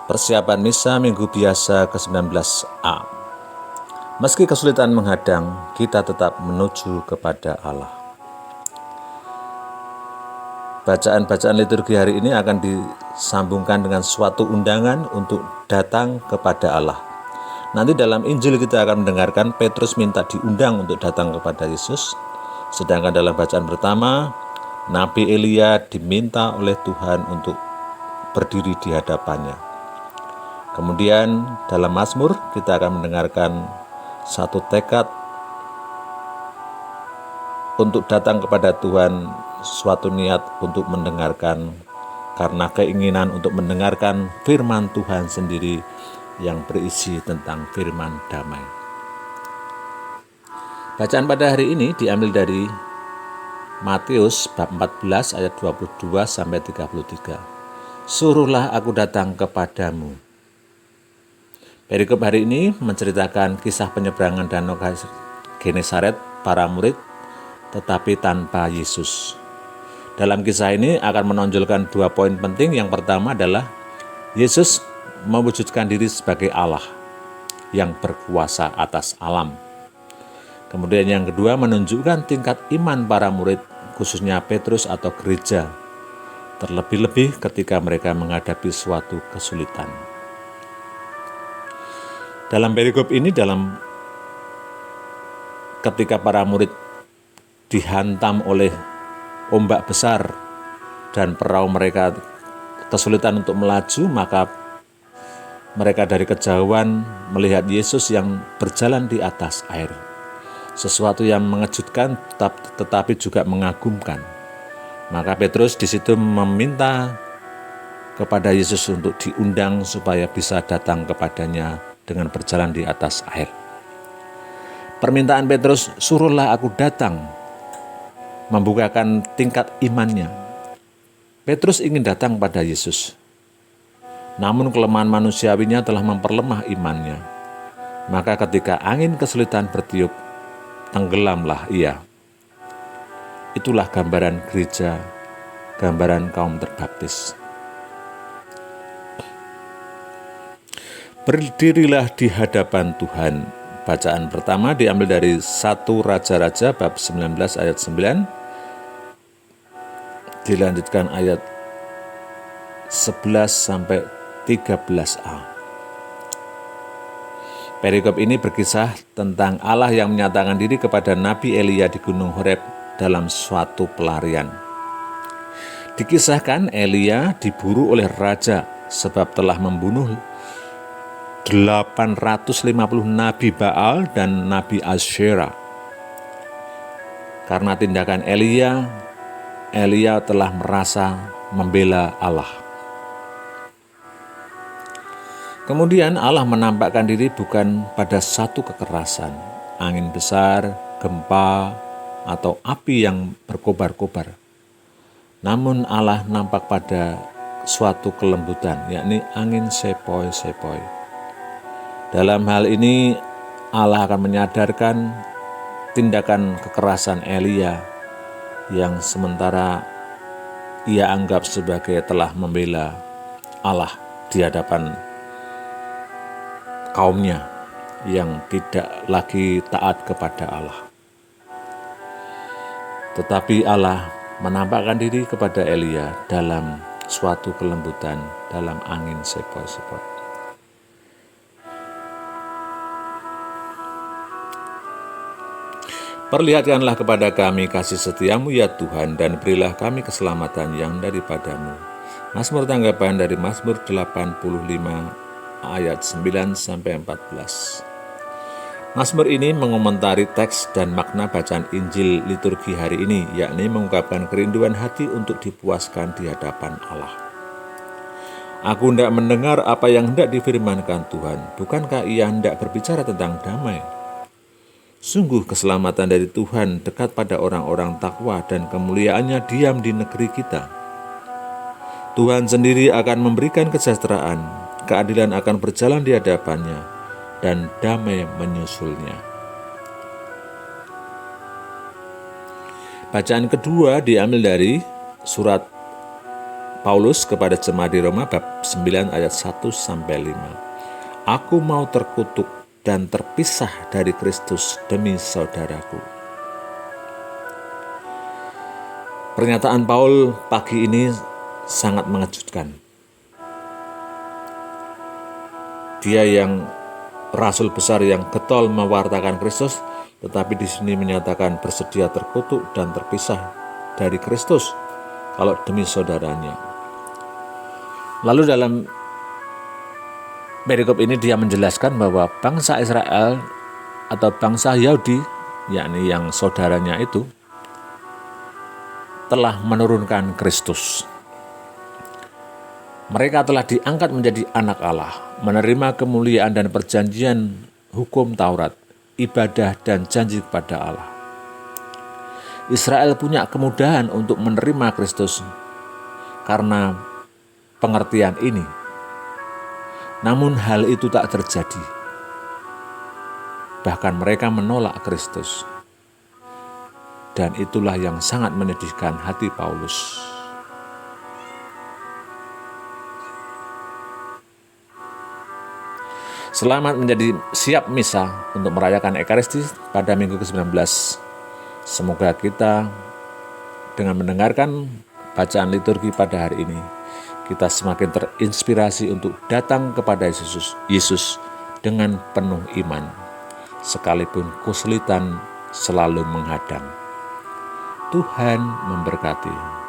Persiapan Misa Minggu Biasa ke-19A. Meski kesulitan menghadang, kita tetap menuju kepada Allah. Bacaan-bacaan liturgi hari ini akan disambungkan dengan suatu undangan untuk datang kepada Allah. Nanti dalam Injil kita akan mendengarkan Petrus minta diundang untuk datang kepada Yesus. Sedangkan dalam bacaan pertama, Nabi Elia diminta oleh Tuhan untuk berdiri di hadapannya. Kemudian dalam Mazmur kita akan mendengarkan satu tekad untuk datang kepada Tuhan, suatu niat untuk mendengarkan, karena keinginan untuk mendengarkan firman Tuhan sendiri yang berisi tentang firman damai. Bacaan pada hari ini diambil dari Matius bab 14 ayat 22 sampai 33. Suruhlah aku datang kepadamu. Perikop hari ini menceritakan kisah penyeberangan Danau Genesaret para murid tetapi tanpa Yesus. Dalam kisah ini akan menonjolkan dua poin penting. Yang pertama adalah Yesus mewujudkan diri sebagai Allah yang berkuasa atas alam. Kemudian yang kedua menunjukkan tingkat iman para murid, khususnya Petrus atau gereja, terlebih-lebih ketika mereka menghadapi suatu kesulitan. Dalam perikop ini, ketika para murid dihantam oleh ombak besar dan perahu mereka kesulitan untuk melaju, maka mereka dari kejauhan melihat Yesus yang berjalan di atas air. Sesuatu yang mengejutkan tetapi juga mengagumkan. Maka Petrus di situ meminta kepada Yesus untuk diundang supaya bisa datang kepadanya dengan berjalan di atas air. Permintaan Petrus, suruhlah aku datang, membukakan tingkat imannya. Petrus ingin datang pada Yesus, namun kelemahan manusiawinya telah memperlemah imannya. Maka ketika angin kesulitan bertiup, tenggelamlah ia. Itulah gambaran gereja, gambaran kaum terbaptis. Berdirilah di hadapan Tuhan. Bacaan pertama diambil dari 1 Raja-Raja bab 19 ayat 9. Dilanjutkan ayat 11 sampai 13a. Perikop ini berkisah tentang Allah yang menyatakan diri kepada Nabi Elia di Gunung Horeb dalam suatu pelarian. Dikisahkan Elia diburu oleh raja sebab telah membunuh 850 Nabi Baal dan Nabi Asyera. Karena tindakan Elia telah merasa membela Allah. Kemudian Allah menampakkan diri bukan pada satu kekerasan, angin besar, gempa, atau api yang berkobar-kobar. Namun Allah nampak pada suatu kelembutan, yakni angin sepoi-sepoi. Dalam hal ini Allah akan menyadarkan tindakan kekerasan Elia yang sementara ia anggap sebagai telah membela Allah di hadapan kaumnya yang tidak lagi taat kepada Allah. Tetapi Allah menampakkan diri kepada Elia dalam suatu kelembutan, dalam angin sepoi-sepoi. Perlihatkanlah kepada kami kasih setiamu ya Tuhan, dan berilah kami keselamatan yang daripadamu. Mazmur tanggapan dari Mazmur 85 ayat 9 sampai 14. Mazmur ini mengomentari teks dan makna bacaan Injil liturgi hari ini, yakni mengungkapkan kerinduan hati untuk dipuaskan di hadapan Allah. Aku hendak mendengar apa yang hendak difirmankan Tuhan. Bukankah ia hendak berbicara tentang damai? Sungguh keselamatan dari Tuhan dekat pada orang-orang takwa dan kemuliaannya diam di negeri kita. Tuhan sendiri akan memberikan kesejahteraan, keadilan akan berjalan di hadapannya, dan damai menyusulnya. Bacaan kedua diambil dari surat Paulus kepada jemaat di Roma bab 9 ayat 1-5. Aku mau terkutuk dan terpisah dari Kristus demi saudaraku. Pernyataan Paul pagi ini sangat mengejutkan. Dia yang rasul besar yang getol mewartakan Kristus, tetapi di sini menyatakan bersedia terkutuk dan terpisah dari Kristus kalau demi saudaranya. Lalu dalam perikop ini dia menjelaskan bahwa bangsa Israel atau bangsa Yahudi, yakni yang saudaranya itu, telah menurunkan Kristus. Mereka telah diangkat menjadi anak Allah, menerima kemuliaan dan perjanjian hukum Taurat, ibadah dan janji kepada Allah. Israel punya kemudahan untuk menerima Kristus karena pengertian ini. Namun hal itu tak terjadi. Bahkan mereka menolak Kristus. Dan itulah yang sangat menyedihkan hati Paulus. Selamat menjadi siap misa untuk merayakan Ekaristi pada minggu ke-19. Semoga kita dengan mendengarkan bacaan liturgi pada hari ini, kita semakin terinspirasi untuk datang kepada Yesus dengan penuh iman, sekalipun kesulitan selalu menghadang. Tuhan memberkati.